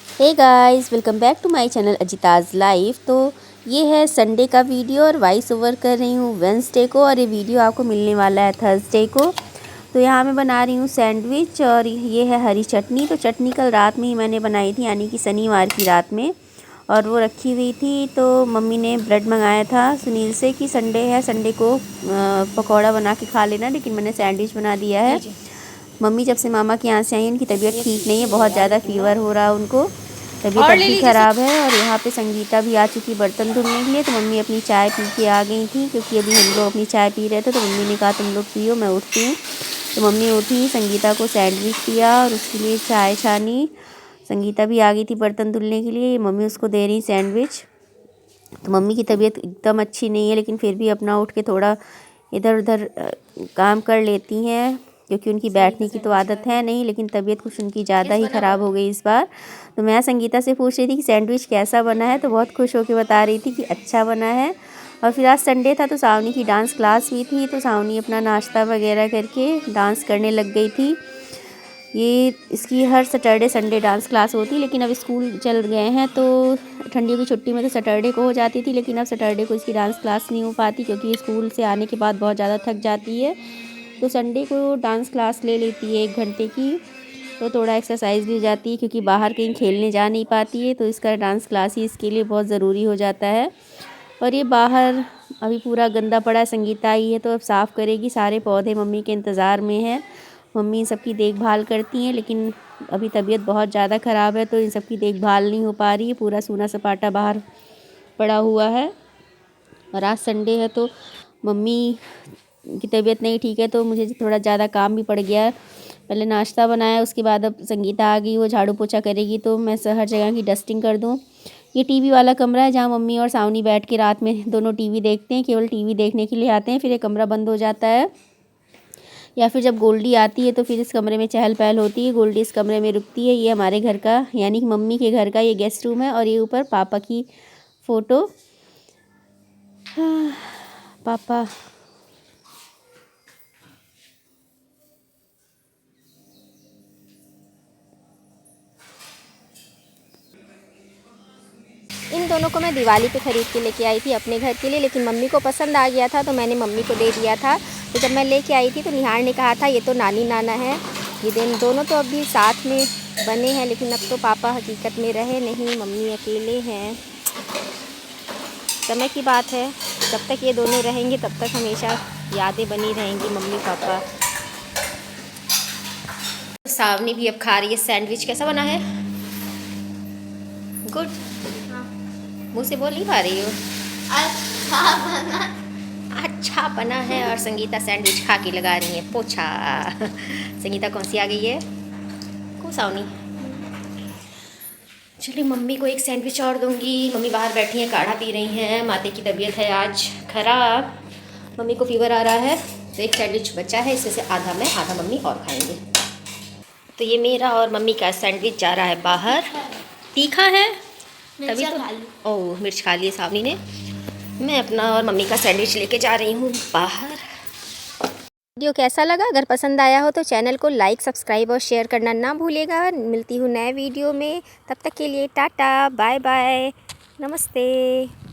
Hey guys, welcome back to my channel Ajita's life. तो ये है संडे का वीडियो और वॉइस ओवर कर रही हूँ वेंसडे को, और ये वीडियो आपको मिलने वाला है थर्सडे को। तो यहाँ मैं बना रही हूँ सैंडविच, और ये है हरी चटनी। तो चटनी कल रात में ही मैंने बनाई थी, यानी कि शनिवार की रात में, और वो रखी हुई थी। तो मम्मी ने ब्रेड मंगाया था सुनील से कि संडे है, संडे को पकौड़ा बना के खा लेना, लेकिन मैंने सैंडविच बना दिया है। मम्मी जब से मामा के यहाँ से आई, उनकी तबीयत ठीक नहीं है, बहुत ज़्यादा फीवर हो रहा है उनको, तबीयत अब भी ख़राब है। और यहाँ पे संगीता भी आ चुकी बर्तन धुलने के लिए। तो मम्मी अपनी चाय पी के आ गई थी, क्योंकि अभी हम लोग अपनी चाय पी रहे थे। तो मम्मी ने कहा तुम लोग पियो, मैं उठती हूँ। तो मम्मी उठी, संगीता को सैंडविच दिया और उसके लिए चाय छानी। संगीता भी आ गई थी बर्तन धुलने के लिए, मम्मी उसको दे रही सैंडविच। तो मम्मी की तबीयत एकदम अच्छी नहीं है, लेकिन फिर भी अपना उठ के थोड़ा इधर उधर काम कर लेती हैं, क्योंकि उनकी बैठने की तो आदत है नहीं, लेकिन तबीयत कुछ उनकी ज़्यादा ही ख़राब हो गई इस बार। तो मैं संगीता से पूछ रही थी कि सैंडविच कैसा बना है, तो बहुत खुश होकर बता रही थी कि अच्छा बना है। और फिर आज संडे था, तो सावनी की डांस क्लास हुई थी। तो सावनी अपना नाश्ता वगैरह करके डांस करने लग गई थी। ये इसकी हर सैटरडे संडे डांस क्लास होती, लेकिन अब स्कूल चल गए हैं, तो ठंडियों की छुट्टी में तो सैटरडे को हो जाती थी, लेकिन अब सैटरडे को इसकी डांस क्लास नहीं हो पाती, क्योंकि स्कूल से आने के बाद बहुत ज़्यादा थक जाती है। तो संडे को डांस क्लास ले लेती है 1 घंटे की, तो थोड़ा एक्सरसाइज भी हो जाती है, क्योंकि बाहर कहीं खेलने जा नहीं पाती है। तो इसका डांस क्लास ही इसके लिए बहुत ज़रूरी हो जाता है। और ये बाहर अभी पूरा गंदा पड़ा है, संगीता आई है तो अब साफ़ करेगी। सारे पौधे मम्मी के इंतज़ार में हैं, मम्मी इन सबकी देखभाल करती हैं, लेकिन अभी तबीयत बहुत ज़्यादा ख़राब है, तो इन सब की देखभाल नहीं हो पा रही है। पूरा सूना सपाटा बाहर पड़ा हुआ है। और आज संडे है, तो मम्मी की तबीयत नहीं ठीक है, तो मुझे थोड़ा ज़्यादा काम भी पड़ गया। पहले नाश्ता बनाया, उसके बाद अब संगीता आ गई, वो झाड़ू पोछा करेगी, तो मैं हर जगह की डस्टिंग कर दूँ। ये टीवी वाला कमरा है, जहाँ मम्मी और सावनी बैठ के रात में दोनों टीवी देखते हैं, केवल टीवी देखने के लिए आते हैं, फिर ये कमरा बंद हो जाता है। या फिर जब गोल्डी आती है, तो फिर इस कमरे में चहल पहल होती है, गोल्डी इस कमरे में रुकती है। ये हमारे घर का, यानी कि मम्मी के घर का ये गेस्ट रूम है, और ये ऊपर पापा की फ़ोटो। पापा इन दोनों को मैं दिवाली पे ख़रीद के लेके आई थी अपने घर के लिए, लेकिन मम्मी को पसंद आ गया था, तो मैंने मम्मी को दे दिया था। तो जब मैं लेके आई थी, तो निहार ने कहा था ये तो नानी नाना है। ये दिन दोनों तो अभी साथ में बने हैं, लेकिन अब तो पापा हकीकत में रहे नहीं, मम्मी अकेले हैं। समय की बात है, जब तक ये दोनों रहेंगे तब तक हमेशा यादें बनी रहेंगी मम्मी पापा। सावनी भी अब खा रही है सैंडविच। कैसा बना है? गुड। मुँह से बोल नहीं पा रही हो? अच्छा बना है। और संगीता सैंडविच खा के लगा रही है पोछा। संगीता कौन सी आ गई है? कौन सावनी? चलिए मम्मी को एक सैंडविच और दूंगी। मम्मी बाहर बैठी हैं, काढ़ा पी रही हैं। माते की तबीयत है आज ख़राब, मम्मी को फीवर आ रहा है, तो एक सैंडविच बचा है, इसमें से आधा मैं आधा मम्मी और खाएंगे। तो ये मेरा और मम्मी का सैंडविच जा रहा है बाहर। तीखा है तभी तो। ओह, मिर्च खा ली सावनी ने। मैं अपना और मम्मी का सैंडविच लेके जा रही हूँ बाहर। वीडियो कैसा लगा? अगर पसंद आया हो तो चैनल को लाइक, सब्सक्राइब और शेयर करना ना भूलिएगा। मिलती हूँ नए वीडियो में, तब तक के लिए टाटा, बाय बाय, नमस्ते।